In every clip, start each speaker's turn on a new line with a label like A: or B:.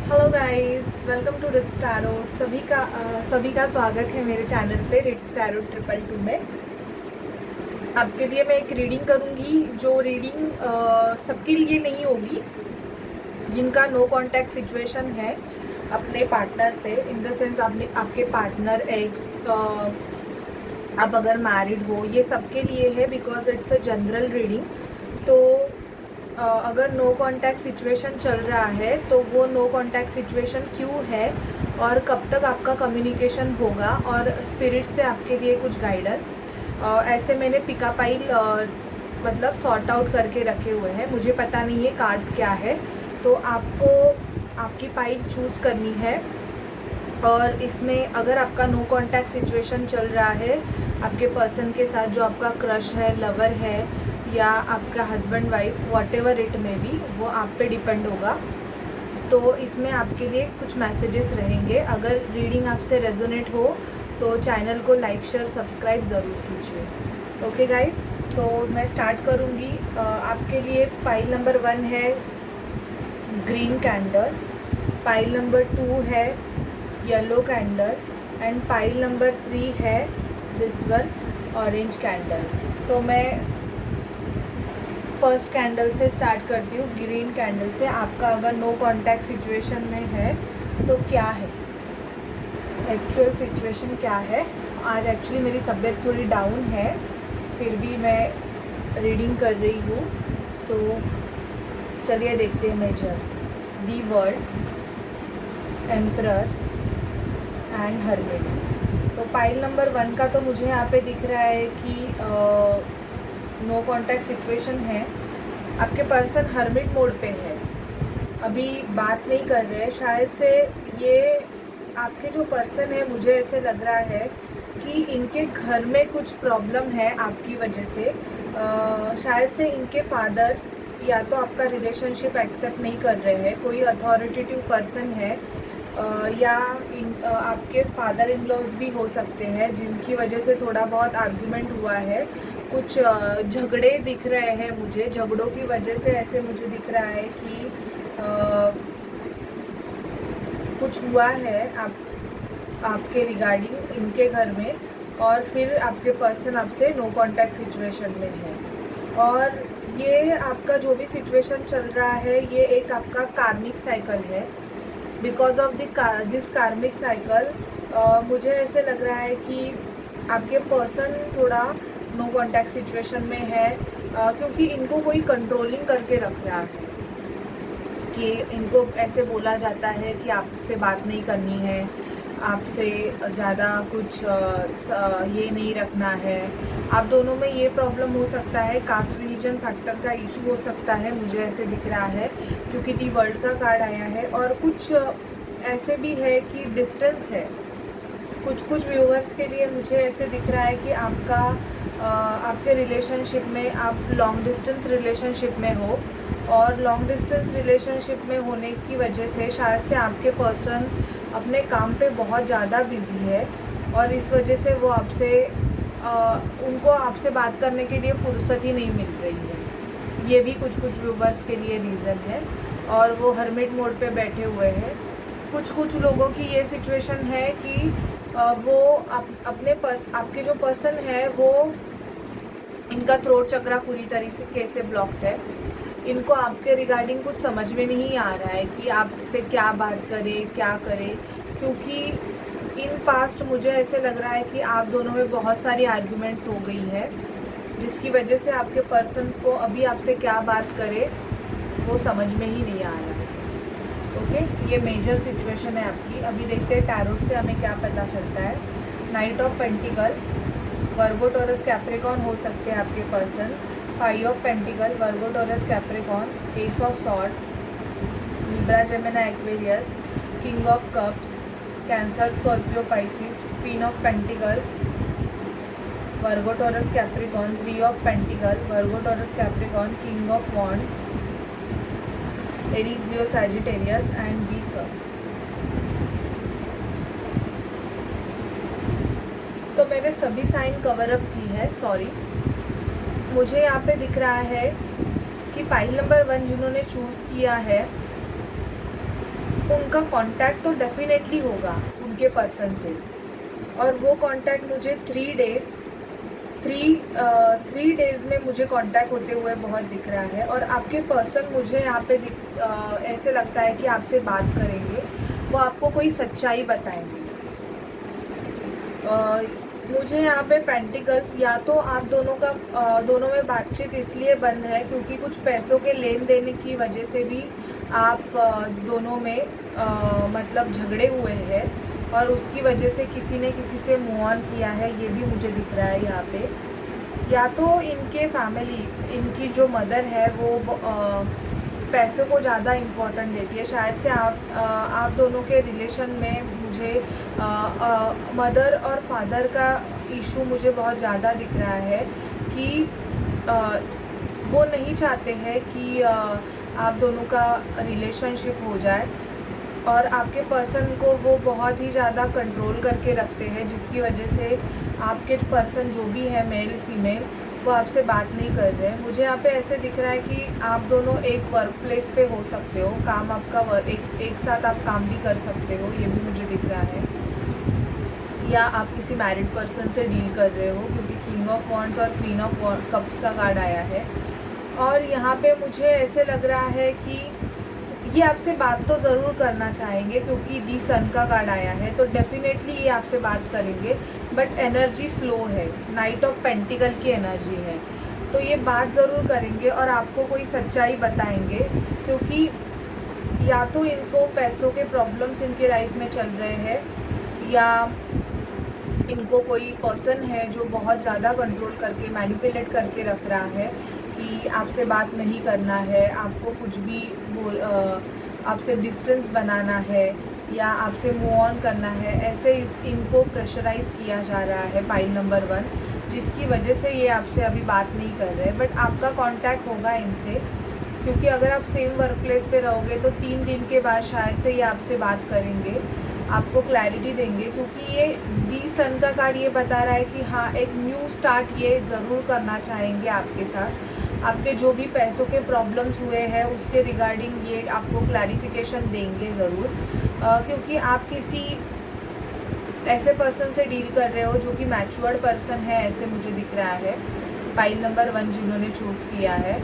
A: Hello guys, welcome to Rits tarot. सभी का स्वागत है मेरे चैनल पे रिट्स टैरो 222 में। आपके लिए मैं एक रीडिंग करूँगी। जो रीडिंग सबके लिए नहीं होगी, जिनका नो कांटेक्ट सिचुएशन है अपने पार्टनर से, इन द सेंस आपके पार्टनर एक्स, आप अगर मैरिड हो, ये सबके लिए है because it's a general reading. तो अगर नो कांटेक्ट सिचुएशन चल रहा है तो वो नो कांटेक्ट सिचुएशन क्यों है और कब तक आपका कम्युनिकेशन होगा, और स्पिरिट से आपके लिए कुछ गाइडेंस। ऐसे मैंने पिका पाइल मतलब सॉर्ट आउट करके रखे हुए हैं। मुझे पता नहीं है कार्ड्स क्या है, तो आपको आपकी पाइल चूज़ करनी है। और इसमें अगर आपका नो कांटेक्ट सिचुएशन चल रहा है आपके पर्सन के साथ, जो आपका क्रश है, लवर है, या आपका husband wife, what ever it में भी, वो आप पे डिपेंड होगा। तो इसमें आपके लिए कुछ मैसेजेस रहेंगे। अगर रीडिंग आपसे रेजोनेट हो तो चैनल को लाइक, शेयर, सब्सक्राइब ज़रूर कीजिए। ओके गाइस, तो मैं स्टार्ट करूँगी। आपके लिए पाइल नंबर 1 है ग्रीन कैंडल, पाइल नंबर 2 है yellow candle, and pile number 3 है दिस वन ऑरेंज कैंडल। तो मैं फर्स्ट कैंडल से स्टार्ट करती हूँ, ग्रीन कैंडल से। आपका अगर नो कांटेक्ट सिचुएशन में है तो क्या है एक्चुअल सिचुएशन, क्या है। आज एक्चुअली मेरी तबीयत थोड़ी डाउन है, फिर भी मैं रीडिंग कर रही हूँ। सो चलिए देखते हैं measure the world, emperor and hermit. तो पाइल नंबर 1 का तो मुझे यहाँ पे दिख रहा है कि नो कांटेक्ट सिचुएशन है। आपके पर्सन हर्मिट मोड पे है, अभी बात नहीं कर रहे हैं। शायद से ये आपके जो पर्सन है, मुझे ऐसे लग रहा है कि इनके घर में कुछ प्रॉब्लम है आपकी वजह से। शायद से इनके फादर या तो आपका रिलेशनशिप एक्सेप्ट नहीं कर रहे हैं, कोई अथॉरिटेटिव पर्सन है, या आपके फादर इन लॉज भी हो सकते हैं, जिनकी वजह से थोड़ा बहुत आर्गुमेंट हुआ है। कुछ झगड़े दिख रहे हैं मुझे, झगड़ों की वजह से ऐसे मुझे दिख रहा है कि कुछ हुआ है आपके रिगार्डिंग इनके घर में, और फिर आपके पर्सन आपसे नो कांटेक्ट सिचुएशन में है। और ये आपका जो भी सिचुएशन चल रहा है, ये एक आपका कार्मिक साइकिल है। बिकॉज ऑफ दिस कार्मिक साइकिल मुझे ऐसे लग रहा है कि आपके पर्सन थोड़ा नो कांटेक्ट सिचुएशन में है, क्योंकि इनको कोई कंट्रोलिंग करके रख रहा है। कि इनको ऐसे बोला जाता है कि आपसे बात नहीं करनी है, आपसे ज़्यादा कुछ ये नहीं रखना है। आप दोनों में ये प्रॉब्लम हो सकता है, कास्ट रिलीजन फैक्टर का इशू हो सकता है, मुझे ऐसे दिख रहा है, क्योंकि दी वर्ल्ड का कार्ड आया है। और कुछ ऐसे भी है कि डिस्टेंस है। कुछ व्यूअर्स के लिए मुझे ऐसे दिख रहा है कि आपके रिलेशनशिप में, आप लॉन्ग डिस्टेंस रिलेशनशिप में हो, और लॉन्ग डिस्टेंस रिलेशनशिप में होने की वजह से शायद से आपके पर्सन अपने काम पे बहुत ज़्यादा बिजी है, और इस वजह से वो उनको आपसे बात करने के लिए फुर्सत ही नहीं मिल रही है। ये भी कुछ व्यूवर्स के लिए रीज़न है, और वो हर्मिट मोड पे बैठे हुए हैं। कुछ लोगों की ये सिचुएशन है कि वो आपके जो पर्सन है, वो इनका थ्रोट चक्रा पूरी तरीके से ब्लॉक्ड है। इनको आपके रिगार्डिंग कुछ समझ में नहीं आ रहा है कि आपसे क्या बात करें, क्या करें, क्योंकि इन पास्ट मुझे ऐसे लग रहा है कि आप दोनों में बहुत सारी आर्ग्यूमेंट्स हो गई है, जिसकी वजह से आपके पर्सन को अभी आपसे क्या बात करे वो समझ में ही नहीं आ रहा है। ओके, ये मेजर सिचुएशन है आपकी। अभी देखते हैं टैरोट से हमें क्या पता चलता है। Knight of pentacle, Virgo Taurus Capricorn हो सकते हैं आपके person. 5 of pentacle, Virgo Taurus Capricorn. Ace of sword, Libra Gemini Aquarius. King of cups, Cancer, Scorpio, Pisces. Queen of pentacle, Virgo Taurus Capricorn. 3 of pentacle, Virgo Taurus Capricorn. King of wands, Aries, Leo, Sagittarius and lesser. तो मैंने सभी sign cover up की है, sorry. मुझे यहाँ पे दिख रहा है कि पाइल नंबर 1 जिन्होंने चूज़ किया है उनका कांटेक्ट तो डेफिनेटली होगा उनके पर्सन से, और वो कांटेक्ट मुझे 3 डेज़ में मुझे कांटेक्ट होते हुए बहुत दिख रहा है। और आपके पर्सन मुझे यहाँ पे ऐसे लगता है कि आपसे बात करेंगे, वो आपको कोई सच्चाई बताएंगे। मुझे यहाँ पे पेंटिकल्स, या तो आप दोनों में बातचीत इसलिए बंद है क्योंकि कुछ पैसों के लेन देन की वजह से भी आप दोनों में मतलब झगड़े हुए हैं, और उसकी वजह से किसी ने किसी से मूव ऑन किया है, ये भी मुझे दिख रहा है यहाँ पे। या तो इनके फैमिली, इनकी जो मदर है वो पैसों को ज़्यादा इम्पोर्टेंट देती है। शायद से आप दोनों के रिलेशन में मुझे मदर और फादर का इशू मुझे बहुत ज़्यादा दिख रहा है कि वो नहीं चाहते हैं कि आप दोनों का रिलेशनशिप हो जाए, और आपके पर्सन को वो बहुत ही ज़्यादा कंट्रोल करके रखते हैं, जिसकी वजह से आपके पर्सन जो भी है मेल फीमेल वो आपसे बात नहीं कर रहे हैं। मुझे यहाँ पे ऐसे दिख रहा है कि आप दोनों एक वर्क प्लेस पे हो सकते हो, काम आपका एक साथ आप काम भी कर सकते हो, ये भी मुझे दिख रहा है। या आप किसी मैरिड पर्सन से डील कर रहे हो, क्योंकि किंग ऑफ वॉन्ड्स और क्वीन ऑफ कप्स का कार्ड आया है। और यहाँ पे मुझे ऐसे लग रहा है कि ये आपसे बात तो ज़रूर करना चाहेंगे, क्योंकि दी सन का कार्ड आया है, तो डेफिनेटली ये आपसे बात करेंगे, बट एनर्जी स्लो है, नाइट ऑफ पेंटिकल की एनर्जी है। तो ये बात ज़रूर करेंगे और आपको कोई सच्चाई बताएंगे, क्योंकि या तो इनको पैसों के प्रॉब्लम्स इनके लाइफ में चल रहे हैं, या इनको कोई पर्सन है जो बहुत ज़्यादा कंट्रोल करके मैनिपुलेट करके रख रहा है कि आपसे बात नहीं करना है, आपको कुछ भी आपसे डिस्टेंस बनाना है, या आपसे मूव ऑन करना है। ऐसे इनको प्रेशराइज़ किया जा रहा है पाइल नंबर 1, जिसकी वजह से ये आपसे अभी बात नहीं कर रहे। बट आपका कांटेक्ट होगा इनसे, क्योंकि अगर आप सेम वर्क प्लेस पे रहोगे तो 3 दिन के बाद शायद से ये आपसे बात करेंगे, आपको क्लैरिटी देंगे, क्योंकि ये दी सन का कार्ड ये बता रहा है कि हाँ, एक न्यू स्टार्ट ये ज़रूर करना चाहेंगे आपके साथ। आपके जो भी पैसों के प्रॉब्लम्स हुए हैं उसके रिगार्डिंग ये आपको क्लैरिफिकेशन देंगे ज़रूर, क्योंकि आप किसी ऐसे पर्सन से डील कर रहे हो जो कि मैच्योर्ड पर्सन है, ऐसे मुझे दिख रहा है पाइल नंबर 1 जिन्होंने चूज़ किया है।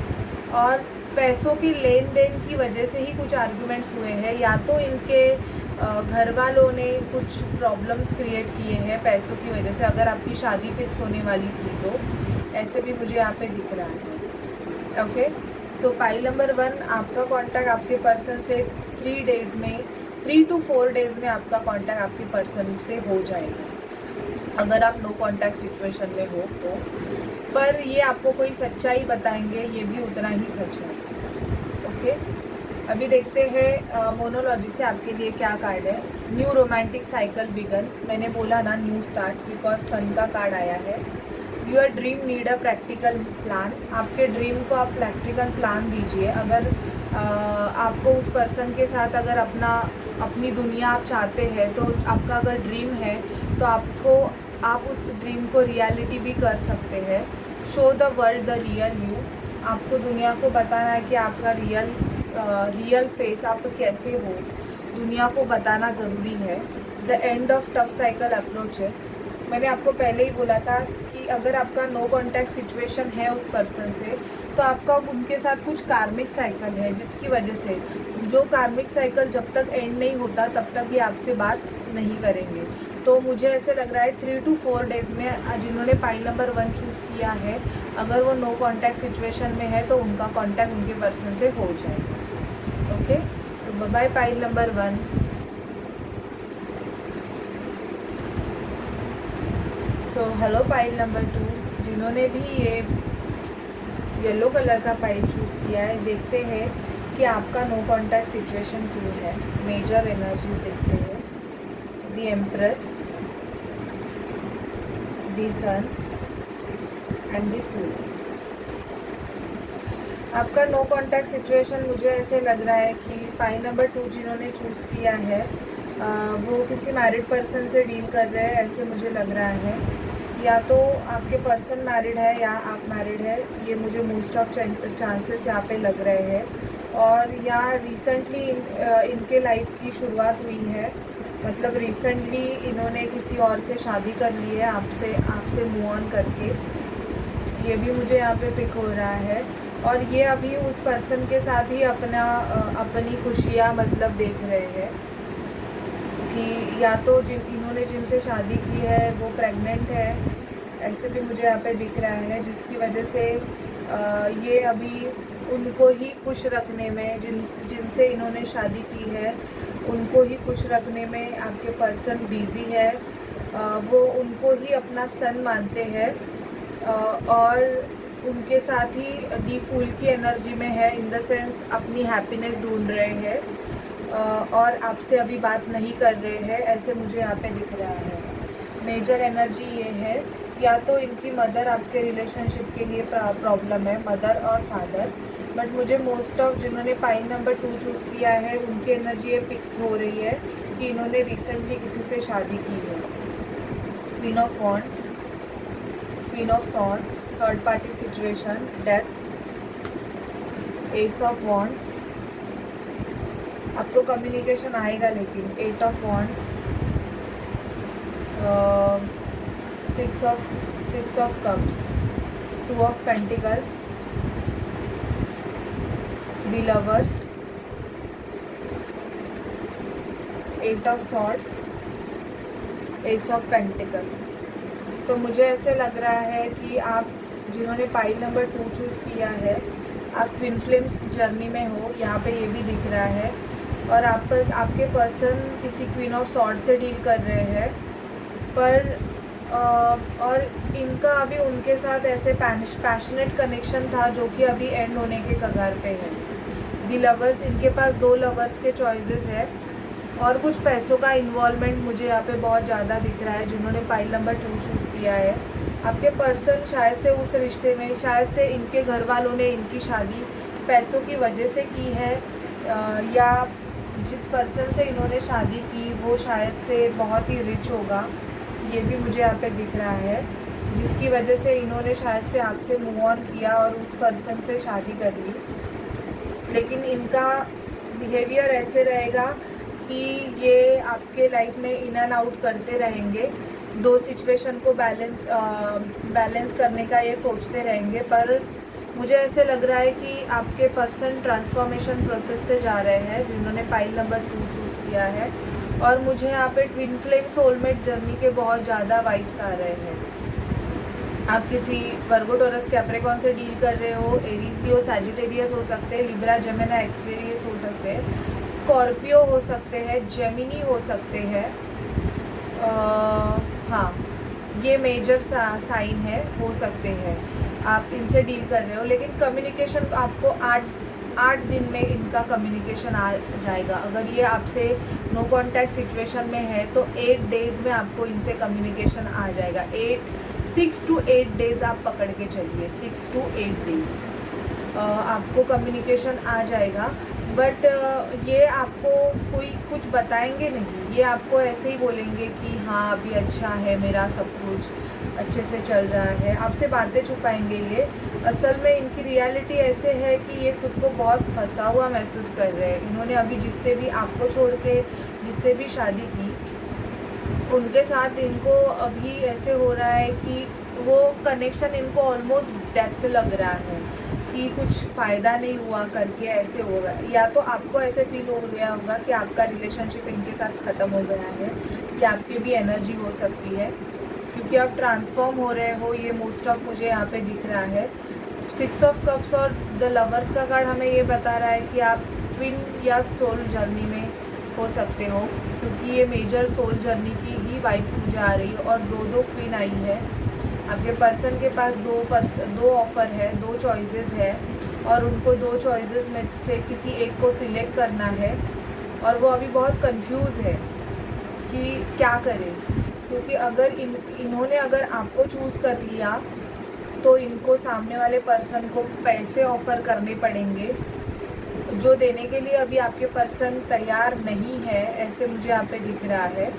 A: और पैसों की लेन देन की वजह से ही कुछ आर्गुमेंट्स हुए हैं, या तो इनके घर वालों ने कुछ प्रॉब्लम्स क्रिएट किए हैं पैसों की वजह से, अगर आपकी शादी फिक्स होने वाली थी तो, ऐसे भी मुझे यहाँ पे दिख रहा है। ओके, सो पाइल नंबर 1, आपका कांटेक्ट आपके पर्सन से 3 डेज़ में, 3 to 4 डेज़ में आपका कांटेक्ट आपके पर्सन से हो जाएगा, अगर आप नो कांटेक्ट सिचुएशन में हो तो। पर ये आपको कोई सच्चाई बताएंगे, ये भी उतना ही सच है। ओके, अभी देखते हैं मोनोलॉजी से आपके लिए क्या कार्ड है। न्यू रोमांटिक साइकिल बिगन्स, मैंने बोला ना न्यू स्टार्ट, बिकॉज सन का कार्ड आया है। Your dream need a practical plan, आपके ड्रीम को आप प्रैक्टिकल प्लान दीजिए। अगर आपको उस पर्सन के साथ अगर अपनी दुनिया आप चाहते हैं, तो आपका अगर ड्रीम है तो आप उस ड्रीम को रियलिटी भी कर सकते हैं। Show the world the real you, आपको दुनिया को बताना है कि आपका रियल फेस आप तो कैसे हो, दुनिया को बताना ज़रूरी है। The end of tough cycle approaches, मैंने आपको पहले ही बोला था कि अगर आपका नो कॉन्टैक्ट सिचुएशन है उस पर्सन से, तो आपका उनके साथ कुछ कार्मिक साइकिल है, जिसकी वजह से जो कार्मिक साइकिल जब तक एंड नहीं होता तब तक ये आपसे बात नहीं करेंगे। तो मुझे ऐसे लग रहा है 3 to 4 डेज़ में जिन्होंने पाइल नंबर 1 चूज़ किया है, अगर वो नो कॉन्टैक्ट सिचुएशन में है तो उनका कॉन्टैक्ट उनके पर्सन से हो जाएगा। Okay, so bye pile number 1। So hello pile number 2, जिन्होंने भी ये येलो कलर का पाइल चूज़ किया है, देखते हैं कि आपका नो कॉन्टैक्ट सिचुएशन क्यों है। मेजर एनर्जी देखते हैं, the empress, the sun and the fool. आपका नो कॉन्टैक्ट सिचुएशन मुझे ऐसे लग रहा है कि पाइल नंबर 2 जिन्होंने चूज़ किया है वो किसी मैरिड पर्सन से डील कर रहे हैं, ऐसे मुझे लग रहा है। या तो आपके पर्सन मैरिड है या आप मैरिड है, ये मुझे मोस्ट ऑफ चांसेस यहाँ पे लग रहे हैं। और यहाँ रिसेंटली इनके लाइफ की शुरुआत हुई है, मतलब रिसेंटली इन्होंने किसी और से शादी कर ली है, आपसे मूव ऑन करके। ये भी मुझे यहाँ पे पिक हो रहा है। और ये अभी उस पर्सन के साथ ही अपनी खुशियाँ मतलब देख रहे हैं कि या तो इन्होंने जिनसे शादी की है वो प्रेग्नेंट है, ऐसे भी मुझे यहाँ पे दिख रहा है, जिसकी वजह से ये अभी उनको ही खुश रखने में, जिनसे इन्होंने शादी की है उनको ही खुश रखने में आपके पर्सन बिज़ी है। वो उनको ही अपना सन मानते हैं और उनके साथ ही दी फूल की एनर्जी में है, इन द सेंस अपनी हैप्पीनेस ढूंढ रहे हैं और आपसे अभी बात नहीं कर रहे हैं, ऐसे मुझे यहाँ पे दिख रहा है। मेजर एनर्जी ये है, या तो इनकी मदर आपके रिलेशनशिप के लिए प्रॉब्लम है, मदर और फादर। बट मुझे मोस्ट ऑफ जिन्होंने पाइल नंबर 2 चूज़ किया है उनकी एनर्जी ये पिक हो रही है कि इन्होंने रिसेंटली किसी से शादी की है। Queen of wands, queen of sword, third party situation, death, S of wands. आपको कम्युनिकेशन आएगा, लेकिन 8 of wands, six of cups, 2 of pentacle, the lovers, 8 of sword, S of pentacle. तो मुझे ऐसे लग रहा है कि आप जिन्होंने पाइल नंबर 2 चूज़ किया है, आप ट्विन फ्लेम जर्नी में हो, यहाँ पे ये भी दिख रहा है। और आपके पर्सन किसी क्वीन ऑफ सॉर्ड से डील कर रहे हैं, पर और इनका अभी उनके साथ ऐसे पैशनेट कनेक्शन था जो कि अभी एंड होने के कगार पे है। दी लवर्स, इनके पास 2 लवर्स के चॉइसेस है और कुछ पैसों का इन्वॉल्वमेंट मुझे यहाँ पे बहुत ज़्यादा दिख रहा है जिन्होंने पाइल नंबर 2 चूज़ किया है। आपके पर्सन शायद से उस रिश्ते में, शायद से इनके घर वालों ने इनकी शादी पैसों की वजह से की है, या जिस पर्सन से इन्होंने शादी की वो शायद से बहुत ही रिच होगा, ये भी मुझे यहाँ पे दिख रहा है, जिसकी वजह से इन्होंने शायद से आपसे मूव ऑन किया और उस पर्सन से शादी कर ली। लेकिन इनका बिहेवियर ऐसे रहेगा कि ये आपके लाइफ में इन एंड आउट करते रहेंगे, 2 सिचुएशन को बैलेंस करने का ये सोचते रहेंगे। पर मुझे ऐसे लग रहा है कि आपके पर्सन ट्रांसफॉर्मेशन प्रोसेस से जा रहे हैं जिन्होंने पाइल नंबर 2 चूज़ किया है। और मुझे यहाँ पे ट्विन फ्लेम सोलमेट जर्नी के बहुत ज़्यादा वाइब्स आ रहे हैं। आप किसी वर्गो, टॉरस, कैप्रिकॉर्न से डील कर रहे हो, एरीज, लियो, सैजिटेरियस हो सकते हैं, लिब्रा, जेमिनी, एक्वेरियस हो सकते हैं, स्कॉर्पियो हो सकते हैं, जेमिनी हो सकते हैं। हाँ, ये मेजर साइन है, हो सकते हैं आप इनसे डील कर रहे हो। लेकिन कम्युनिकेशन आपको 8 दिन में इनका कम्युनिकेशन आ जाएगा। अगर ये आपसे नो कांटेक्ट सिचुएशन में है तो 8 डेज़ में आपको इनसे कम्युनिकेशन आ जाएगा। 6 to 8 डेज़ आप पकड़ के चलिए, 6 to 8 डेज़ आपको कम्युनिकेशन आ जाएगा। बट ये आपको कोई कुछ बताएंगे नहीं, ये आपको ऐसे ही बोलेंगे कि हाँ अभी अच्छा है, मेरा सब कुछ अच्छे से चल रहा है, आपसे बातें छुपाएंगे। ये असल में इनकी रियलिटी ऐसे है कि ये खुद को बहुत फंसा हुआ महसूस कर रहे हैं। इन्होंने अभी जिससे भी आपको छोड़ के जिससे भी शादी की, उनके साथ इनको अभी ऐसे हो रहा है कि वो कनेक्शन इनको ऑलमोस्ट डेप्थ लग रहा है कि कुछ फ़ायदा नहीं हुआ करके ऐसे होगा। या तो आपको ऐसे फील हो गया होगा कि आपका रिलेशनशिप इनके साथ ख़त्म हो गया है, या आपकी भी एनर्जी हो सकती है क्योंकि आप ट्रांसफॉर्म हो रहे हो। ये मोस्ट ऑफ मुझे यहाँ पे दिख रहा है। 6 ऑफ कप्स और द लवर्स का कार्ड हमें ये बता रहा है कि आप ट्विन या सोल जर्नी में हो सकते हो, क्योंकि ये मेजर सोल जर्नी की ही वाइब्स मुझे आ रही है। और 2 क्वीन आई है। आपके पर्सन के पास 2 ऑफ़र है, 2 चॉइसेस है और उनको 2 चॉइसेस में से किसी एक को सिलेक्ट करना है। और वो अभी बहुत कंफ्यूज है कि क्या करें, क्योंकि अगर इन्होंने अगर आपको चूज़ कर लिया तो इनको सामने वाले पर्सन को पैसे ऑफ़र करने पड़ेंगे जो देने के लिए अभी आपके पर्सन तैयार नहीं है, ऐसे मुझे यहाँ पे दिख रहा है।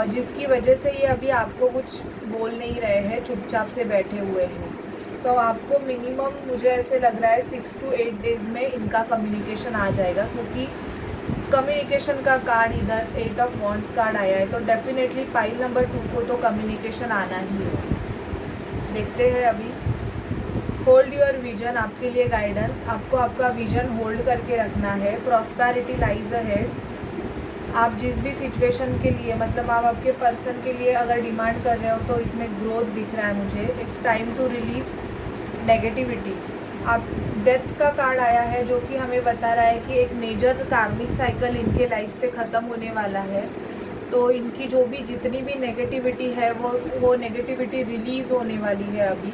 A: जिसकी वजह से ये अभी आपको कुछ बोल नहीं रहे हैं, चुपचाप से बैठे हुए हैं। तो आपको मिनिमम मुझे ऐसे लग रहा है 6 to 8 डेज़ में इनका कम्युनिकेशन आ जाएगा, क्योंकि कम्युनिकेशन का कार्ड इधर 8 ऑफ वॉन्ड्स कार्ड आया है, तो डेफिनेटली पाइल नंबर 2 को तो कम्युनिकेशन आना ही है। देखते हैं अभी। होल्ड योर विजन, आपके लिए गाइडेंस, आपको आपका विजन होल्ड करके रखना है। प्रॉस्पेरिटी लाइज अहेड, आप जिस भी सिचुएशन के लिए, मतलब आप आपके पर्सन के लिए अगर डिमांड कर रहे हो तो इसमें ग्रोथ दिख रहा है मुझे। It's time to release negativity. आप डेथ का कार्ड आया है जो कि हमें बता रहा है कि एक मेजर कार्मिक साइकिल इनके लाइफ से ख़त्म होने वाला है। तो इनकी जो भी जितनी भी नेगेटिविटी है वो नेगेटिविटी रिलीज़ होने वाली है अभी,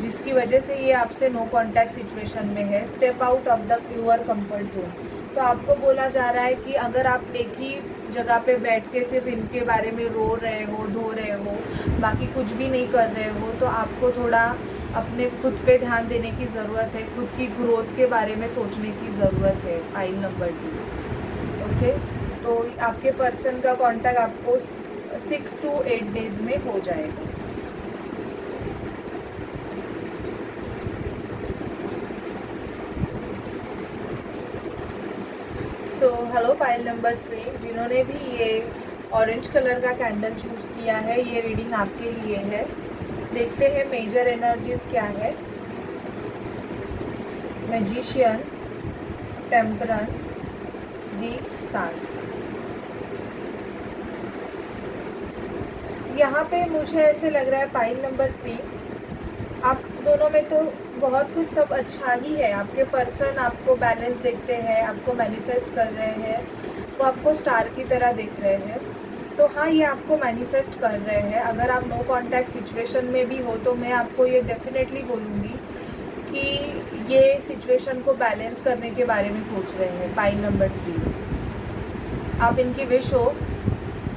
A: जिसकी वजह से ये आपसे नो कांटेक्ट सिचुएशन में है। Step out of the your comfort zone. तो आपको बोला जा रहा है कि अगर आप एक ही जगह पे बैठ के सिर्फ इनके बारे में रो रहे हो, धो रहे हो, बाकी कुछ भी नहीं कर रहे हो, तो आपको थोड़ा अपने खुद पे ध्यान देने की ज़रूरत है। खुद की ग्रोथ के बारे में सोचने की ज़रूरत है। Pile number 2। ओके, तो आपके पर्सन का कांटेक्ट आपको 6 to 8 डेज़ में हो जाएगा। सो हेलो पाइल नंबर 3, जिन्होंने भी ये ऑरेंज कलर का कैंडल चूज़ किया है, ये रीडिंग आपके लिए है। देखते हैं मेजर एनर्जीज क्या है। मैजिशियन, टेम्परेंस, दी स्टार। यहाँ पे मुझे ऐसे लग रहा है पाइल नंबर 3, आप दोनों में तो बहुत कुछ सब अच्छा ही है। आपके पर्सन आपको बैलेंस देखते हैं, आपको मैनिफेस्ट कर रहे हैं, वो आपको स्टार की तरह देख रहे हैं। तो हाँ, ये आपको मैनिफेस्ट कर रहे हैं। अगर आप नो कांटेक्ट सिचुएशन में भी हो तो मैं आपको ये डेफिनेटली बोलूँगी कि ये सिचुएशन को बैलेंस करने के बारे में सोच रहे हैं। पाइल नंबर 3, आप इनकी विश हो,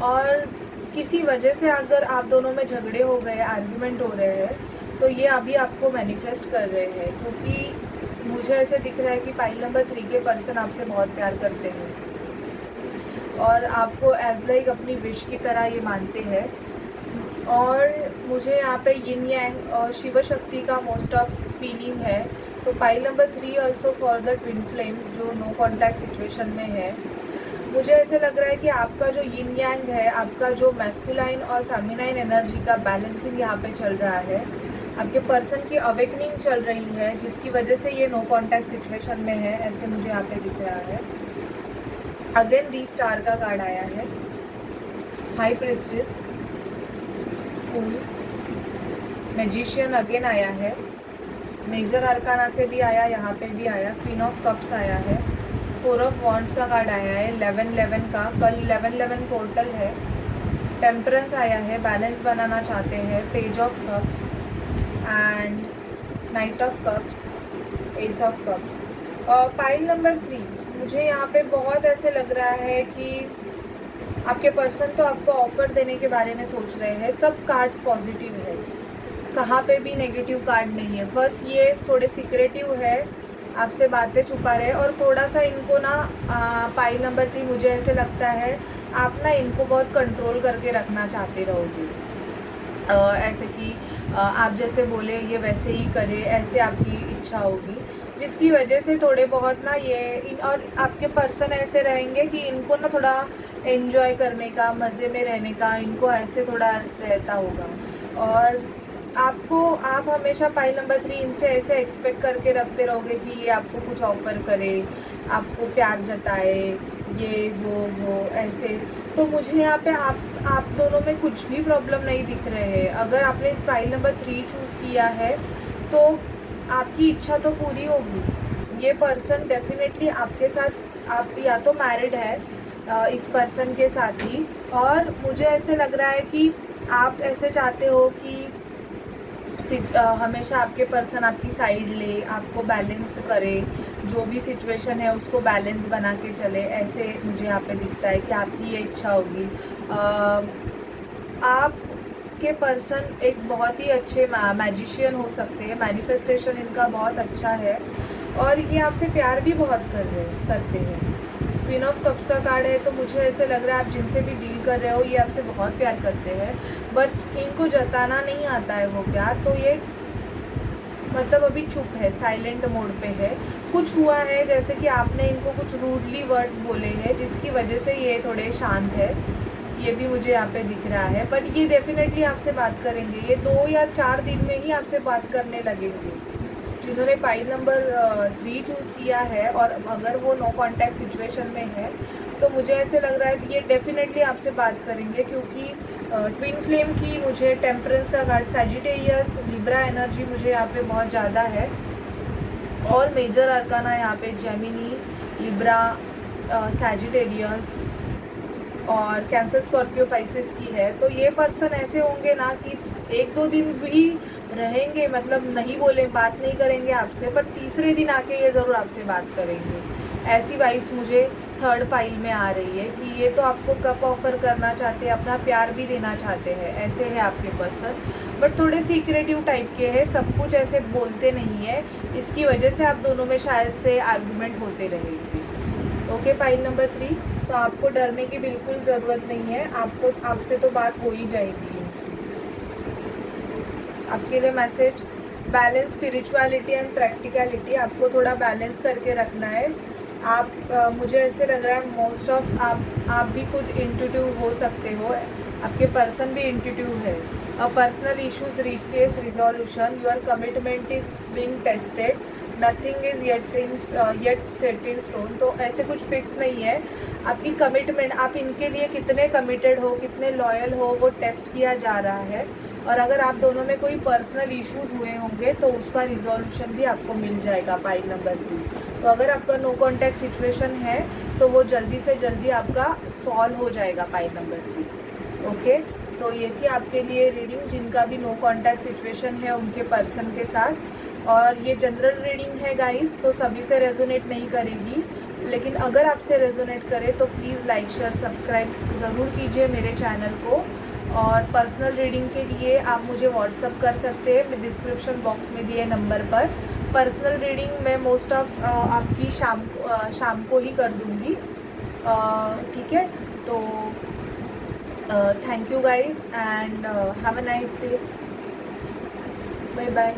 A: और किसी वजह से अगर आप दोनों में झगड़े हो गए, आर्ग्यूमेंट हो रहे हैं, तो ये अभी आपको मैनिफेस्ट कर रहे हैं, क्योंकि मुझे ऐसे दिख रहा है कि पाइल नंबर 3 के पर्सन आपसे बहुत प्यार करते हैं और आपको एज लाइक अपनी विश की तरह ये मानते हैं। और मुझे यहाँ पे यिन यांग और शिव शक्ति का मोस्ट ऑफ फीलिंग है। तो pile number 3 also for the twin flames जो नो कॉन्टैक्ट सिचुएशन में है। मुझे ऐसे लग रहा है कि आपका जो यिन यांग है, आपका जो मैस्कुलाइन और फेमिनाइन एनर्जी का बैलेंसिंग यहाँ पे चल रहा है। आपके पर्सन की अवेकनिंग चल रही है, जिसकी वजह से ये नो कॉन्टैक्ट सिचुएशन में है, ऐसे मुझे यहाँ पे दिख रहा है। अगेन दी स्टार का कार्ड आया है, हाई प्रिस्टेस, फूल, मैजिशियन अगेन आया है, मेजर अरकाना से भी आया, यहाँ पे भी आया, क्वीन ऑफ कप्स आया है, 4 ऑफ वॉन्ड्स का कार्ड आया है, 11-11 का, कल 11-11 पोर्टल है, टेम्परेंस आया है, बैलेंस बनाना चाहते हैं, page of cups and night of cups, S of cups. और पाइल नंबर 3, मुझे यहाँ पे बहुत ऐसे लग रहा है कि आपके पर्सन तो आपको ऑफर देने के बारे में सोच रहे हैं। सब कार्ड्स पॉजिटिव है, कहाँ पे भी नेगेटिव कार्ड नहीं है। बस ये थोड़े सीक्रेटिव है, आपसे बातें छुपा रहे हैं, और थोड़ा सा इनको ना पाइल नंबर 3 मुझे ऐसे लगता है आप ना इनको बहुत कंट्रोल करके रखना चाहते रहोगे। ऐसे कि आप जैसे बोले ये वैसे ही करे, ऐसे आपकी इच्छा होगी, जिसकी वजह से थोड़े बहुत ना ये और आपके पर्सन ऐसे रहेंगे कि इनको ना थोड़ा एंजॉय करने का, मज़े में रहने का इनको ऐसे थोड़ा रहता होगा। और आप हमेशा पाइल नंबर 3 इनसे ऐसे एक्सपेक्ट करके रखते रहोगे कि ये आपको कुछ ऑफ़र करे, आपको प्यार जताए, ये वो ऐसे। तो मुझे यहाँ पे आप दोनों में कुछ भी प्रॉब्लम नहीं दिख रहे हैं। अगर आपने पाइल नंबर 3 चूज़ किया है तो आपकी इच्छा तो पूरी होगी। ये पर्सन डेफिनेटली आपके साथ, आप या तो मैरिड है इस पर्सन के साथ ही, और मुझे ऐसे लग रहा है कि आप ऐसे चाहते हो कि हमेशा आपके पर्सन आपकी साइड ले, आपको बैलेंस करे, जो भी सिचुएशन है उसको बैलेंस बना के चले, ऐसे मुझे यहाँ पे दिखता है कि आपकी ये इच्छा होगी। आपके पर्सन एक बहुत ही अच्छे मैजिशियन हो सकते हैं, मैनिफेस्टेशन इनका बहुत अच्छा है, और ये आपसे प्यार भी बहुत करते हैं। क्वीन ऑफ कप्स का कार्ड है, तो मुझे ऐसे लग रहा है आप जिनसे भी डील कर रहे हो ये आपसे बहुत प्यार करते हैं, बट इनको जताना नहीं आता है वो प्यार। तो ये मतलब अभी चुप है, साइलेंट मोड पे है। कुछ हुआ है जैसे कि आपने इनको कुछ रूडली वर्ड्स बोले हैं जिसकी वजह से ये थोड़े शांत है, ये भी मुझे यहाँ पे दिख रहा है। बट ये डेफिनेटली आपसे बात करेंगे, ये 2 या 4 दिन में ही आपसे बात करने लगेंगे। जिन्होंने पाइल नंबर 3 चूज़ किया है और अगर वो नो कॉन्टैक्ट सिचुएशन में है तो मुझे ऐसे लग रहा है कि ये डेफिनेटली आपसे बात करेंगे, क्योंकि ट्विन फ्लेम की मुझे टेम्परेंस का कार्ड, सैजिटेरियस, लिब्रा एनर्जी मुझे यहाँ पे बहुत ज़्यादा है। और मेजर अरकाना यहाँ पे जेमिनी, लिब्रा, सैजिटेरियस और कैंसर, स्कॉर्पियो, पाइसेस की है। तो ये पर्सन ऐसे होंगे ना कि 1-2 दिन भी रहेंगे, मतलब नहीं बोले, बात नहीं करेंगे आपसे, पर तीसरे दिन आके ये ज़रूर आपसे बात करेंगे। ऐसी वाइब्स मुझे थर्ड पाइल में आ रही है कि ये तो आपको कप ऑफर करना चाहते हैं, अपना प्यार भी देना चाहते हैं, ऐसे है आपके पर्सन। बट थोड़े सीक्रेटिव टाइप के हैं, सब कुछ ऐसे बोलते नहीं है, इसकी वजह से आप दोनों में शायद से आर्गुमेंट होते रहेंगे। ओके पाइल नंबर 3, तो आपको डरने की बिल्कुल ज़रूरत नहीं है, आपसे तो बात हो ही जाएगी। आपके लिए message, balance spirituality and practicality, आपको थोड़ा बैलेंस करके रखना है। आप मुझे ऐसे लग रहा है मोस्ट ऑफ आप भी खुद इंट्यूटिव हो सकते हो, आपके पर्सन भी इंट्यूटिव है। Personal issues reaches resolution, your commitment is being tested, nothing is yet set in stone. तो ऐसे कुछ फिक्स नहीं है, आपकी कमिटमेंट, आप इनके लिए कितने कमिटेड हो, कितने लॉयल हो, वो टेस्ट किया जा रहा है। और अगर आप दोनों में कोई पर्सनल इश्यूज हुए होंगे तो उसका रिजोल्यूशन भी आपको मिल जाएगा पाइल नंबर 3। तो अगर आपका नो कॉन्टैक्ट सिचुएशन है तो वो जल्दी से जल्दी आपका सॉल्व हो जाएगा पाइल नंबर 3। ओके, तो ये थी आपके लिए रीडिंग, जिनका भी नो कॉन्टैक्ट सिचुएशन है उनके पर्सन के साथ। और ये जनरल रीडिंग है गाइस, तो सभी से रेजोनेट नहीं करेगी, लेकिन अगर आपसे रेजोनेट करे तो प्लीज़ लाइक, शेयर, सब्सक्राइब ज़रूर कीजिए मेरे चैनल को। और पर्सनल रीडिंग के लिए आप मुझे व्हाट्सअप कर सकते हैं, मैं डिस्क्रिप्शन बॉक्स में दिए नंबर पर। पर्सनल रीडिंग मैं मोस्ट ऑफ आपकी शाम को ही कर दूँगी, ठीक है। तो thank you guys and have a nice day, bye bye.